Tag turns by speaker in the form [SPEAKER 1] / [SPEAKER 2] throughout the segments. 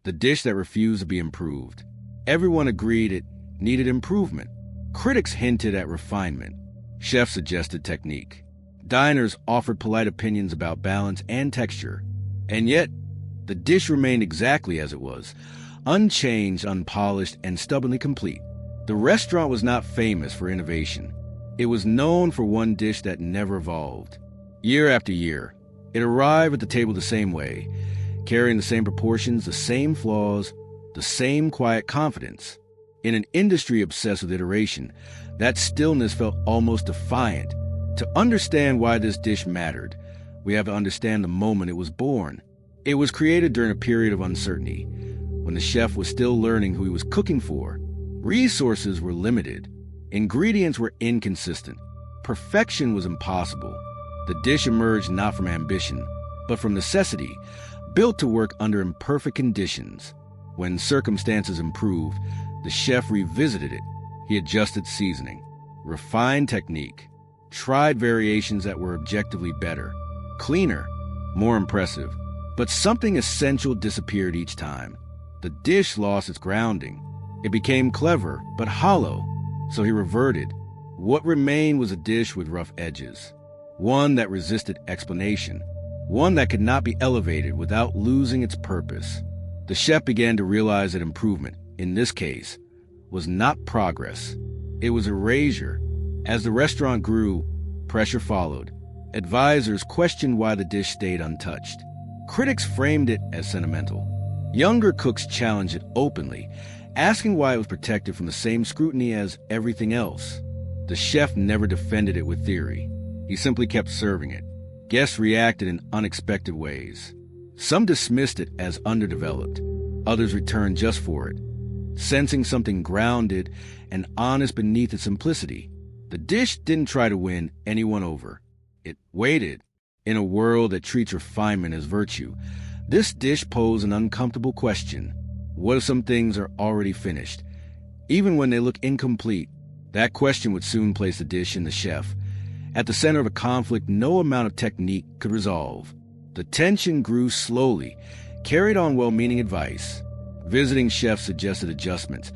[SPEAKER 1] the dish that refused to be improved. Everyone agreed it needed improvement. Critics hinted at refinement. Chefs suggested technique. Diners offered polite opinions about balance and texture. And yet, the dish remained exactly as it was, unchanged, unpolished, and stubbornly complete. The restaurant was not famous for innovation. It was known for one dish that never evolved. Year after year, it arrived at the table the same way, carrying the same proportions, the same flaws, the same quiet confidence. In an industry obsessed with iteration, that stillness felt almost defiant. To understand why this dish mattered, we have to understand the moment it was born. It was created during a period of uncertainty, when the chef was still learning who he was cooking for. Resources were limited. Ingredients were inconsistent. Perfection was impossible. The dish emerged not from ambition, but from necessity, built to work under imperfect conditions. When circumstances improved, the chef revisited it. He adjusted seasoning, refined technique, tried variations that were objectively better, cleaner, more impressive. But something essential disappeared each time. The dish lost its grounding. It became clever, but hollow. So he reverted. What remained was a dish with rough edges, one that resisted explanation, one that could not be elevated without losing its purpose. The chef began to realize that improvement, in this case, was not progress. It was erasure. As the restaurant grew, pressure followed. Advisors questioned why the dish stayed untouched. Critics framed it as sentimental. Younger cooks challenged it openly, asking why it was protected from the same scrutiny as everything else. The chef never defended it with theory. He simply kept serving it. Guests reacted in unexpected ways. Some dismissed it as underdeveloped. Others returned just for it, sensing something grounded and honest beneath its simplicity. The dish didn't try to win anyone over. It waited. In a world that treats refinement as virtue, this dish posed an uncomfortable question. What if some things are already finished, even when they look incomplete? That question would soon place the dish and the chef at the center of a conflict no amount of technique could resolve. The tension grew slowly, carried on well-meaning advice. Visiting chefs suggested adjustments,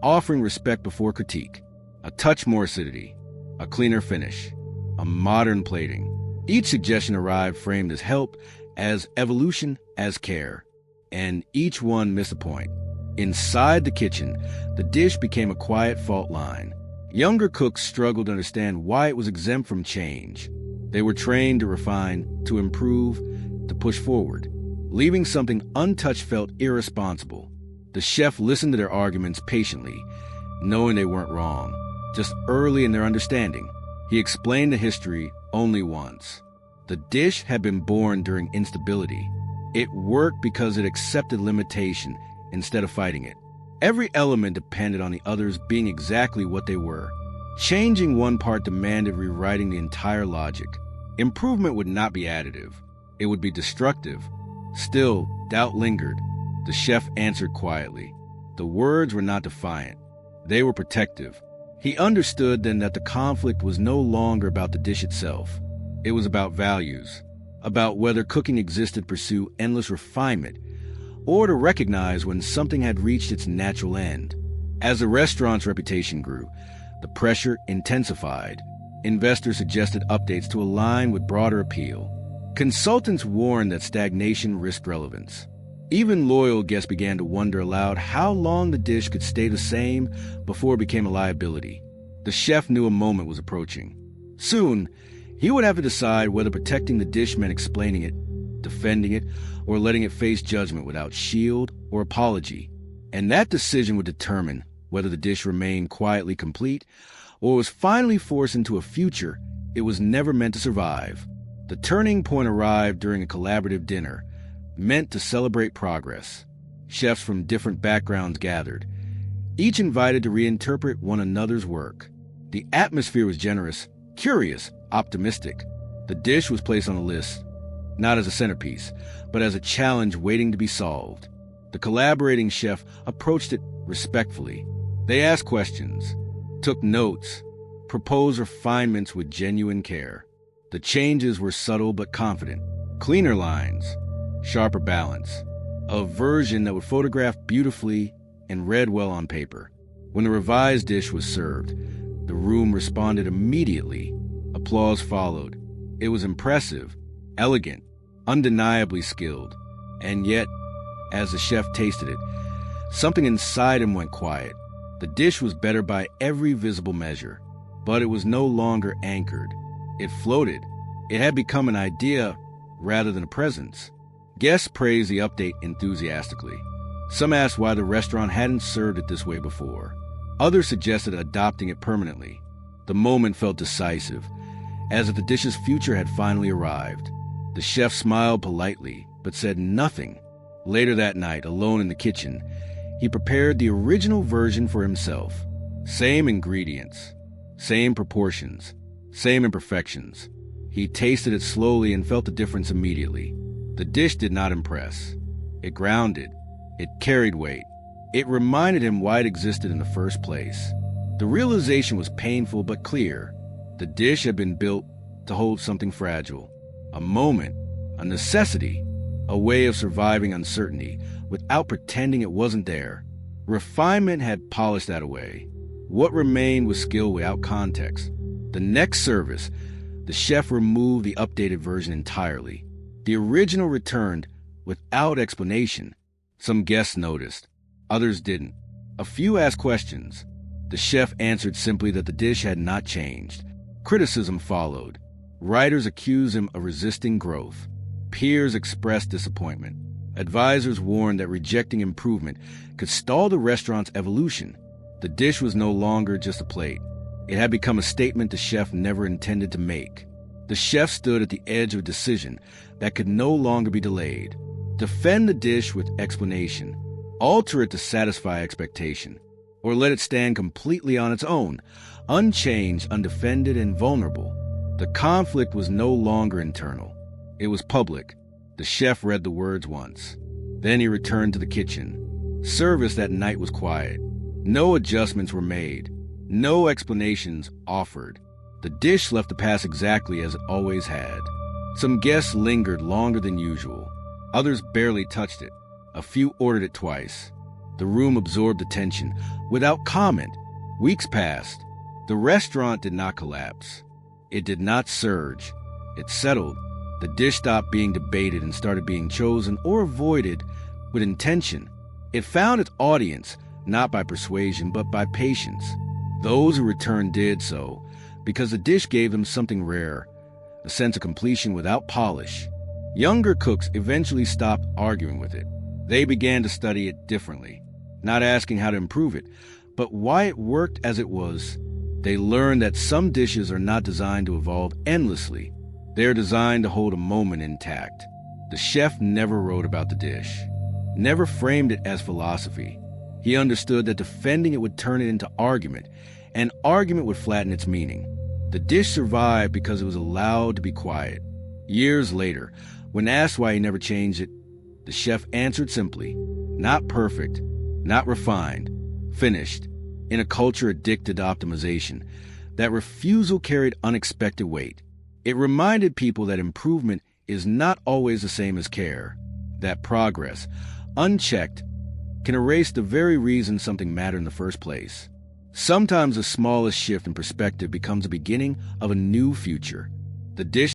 [SPEAKER 1] offering respect before critique, a touch more acidity, a cleaner finish, a modern plating. Each suggestion arrived framed as help, as evolution, as care. And each one missed a point. Inside the kitchen, the dish became a quiet fault line. Younger cooks struggled to understand why it was exempt from change. They were trained to refine, to improve, to push forward. Leaving something untouched felt irresponsible. The chef listened to their arguments patiently, knowing they weren't wrong, just early in their understanding. He explained the history only once. The dish had been born during instability. It worked because it accepted limitation instead of fighting it. Every element depended on the others being exactly what they were. Changing one part demanded rewriting the entire logic. Improvement would not be additive. It would be destructive. Still, doubt lingered. The chef answered quietly. The words were not defiant. They were protective. He understood then that the conflict was no longer about the dish itself. It was about values, about whether cooking existed to pursue endless refinement, or to recognize when something had reached its natural end. As the restaurant's reputation grew, the pressure intensified. Investors suggested updates to align with broader appeal. Consultants warned that stagnation risked relevance. Even loyal guests began to wonder aloud how long the dish could stay the same before it became a liability. The chef knew a moment was approaching. Soon, he would have to decide whether protecting the dish meant explaining it, defending it, or letting it face judgment without shield or apology. And that decision would determine whether the dish remained quietly complete or was finally forced into a future it was never meant to survive. The turning point arrived during a collaborative dinner, meant to celebrate progress. Chefs from different backgrounds gathered, each invited to reinterpret one another's work. The atmosphere was generous, curious, optimistic. The dish was placed on a list, not as a centerpiece, but as a challenge waiting to be solved. The collaborating chef approached it respectfully. They asked questions, took notes, proposed refinements with genuine care. The changes were subtle but confident. Cleaner lines, sharper balance, a version that would photograph beautifully and read well on paper. When the revised dish was served, the room responded immediately. Applause followed. It was impressive, elegant, undeniably skilled. And yet, as the chef tasted it, something inside him went quiet. The dish was better by every visible measure, but it was no longer anchored. It floated. It had become an idea rather than a presence. Guests praised the update enthusiastically. Some asked why the restaurant hadn't served it this way before. Others suggested adopting it permanently. The moment felt decisive, as if the dish's future had finally arrived. The chef smiled politely, but said nothing. Later that night, alone in the kitchen, he prepared the original version for himself. Same ingredients, same proportions, same imperfections. He tasted it slowly and felt the difference immediately. The dish did not impress. It grounded. It carried weight. It reminded him why it existed in the first place. The realization was painful but clear. The dish had been built to hold something fragile, a moment, a necessity, a way of surviving uncertainty without pretending it wasn't there. Refinement had polished that away. What remained was skill without context. The next service, the chef removed the updated version entirely. The original returned without explanation. Some guests noticed, others didn't. A few asked questions. The chef answered simply that the dish had not changed. Criticism followed. Writers accused him of resisting growth. Peers expressed disappointment. Advisors warned that rejecting improvement could stall the restaurant's evolution. The dish was no longer just a plate. It had become a statement the chef never intended to make. The chef stood at the edge of a decision that could no longer be delayed. Defend the dish with explanation. Alter it to satisfy expectation. Or let it stand completely on its own, unchanged, undefended, and vulnerable. The conflict was no longer internal. It was public. The chef read the words once. Then he returned to the kitchen. Service that night was quiet. No adjustments were made. No explanations offered. The dish left the past exactly as it always had. Some guests lingered longer than usual. Others barely touched it. A few ordered it twice. The room absorbed attention without comment. Weeks passed. The restaurant did not collapse. It did not surge. It settled. The dish stopped being debated and started being chosen or avoided with intention. It found its audience not by persuasion but by patience. Those who returned did so because the dish gave them something rare, a sense of completion without polish. Younger cooks eventually stopped arguing with it. They began to study it differently, not asking how to improve it, but why it worked as it was. They learned that some dishes are not designed to evolve endlessly. They are designed to hold a moment intact. The chef never wrote about the dish, never framed it as philosophy. He understood that defending it would turn it into argument, and argument would flatten its meaning. The dish survived because it was allowed to be quiet. Years later, when asked why he never changed it, the chef answered simply, not perfect, not refined, finished. In a culture addicted to optimization, that refusal carried unexpected weight. It reminded people that improvement is not always the same as care, that progress, unchecked, can erase the very reason something mattered in the first place. Sometimes the smallest shift in perspective becomes the beginning of a new future. The dish